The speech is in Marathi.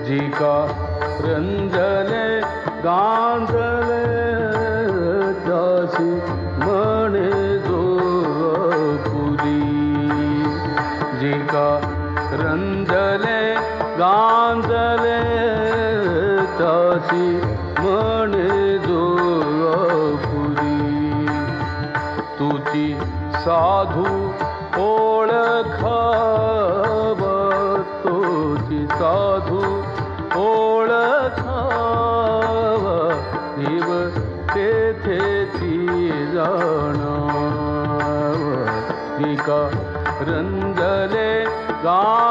जिका रंजले गांजले त्यासी म्हणे जो पुरी जिका रंजले गांजले त्यासी म्हणे जो पुरी तुझी साधू ओळखाव तुझी साधू ओळखाव जीव तेथेची जाणाव जिका रंजले गा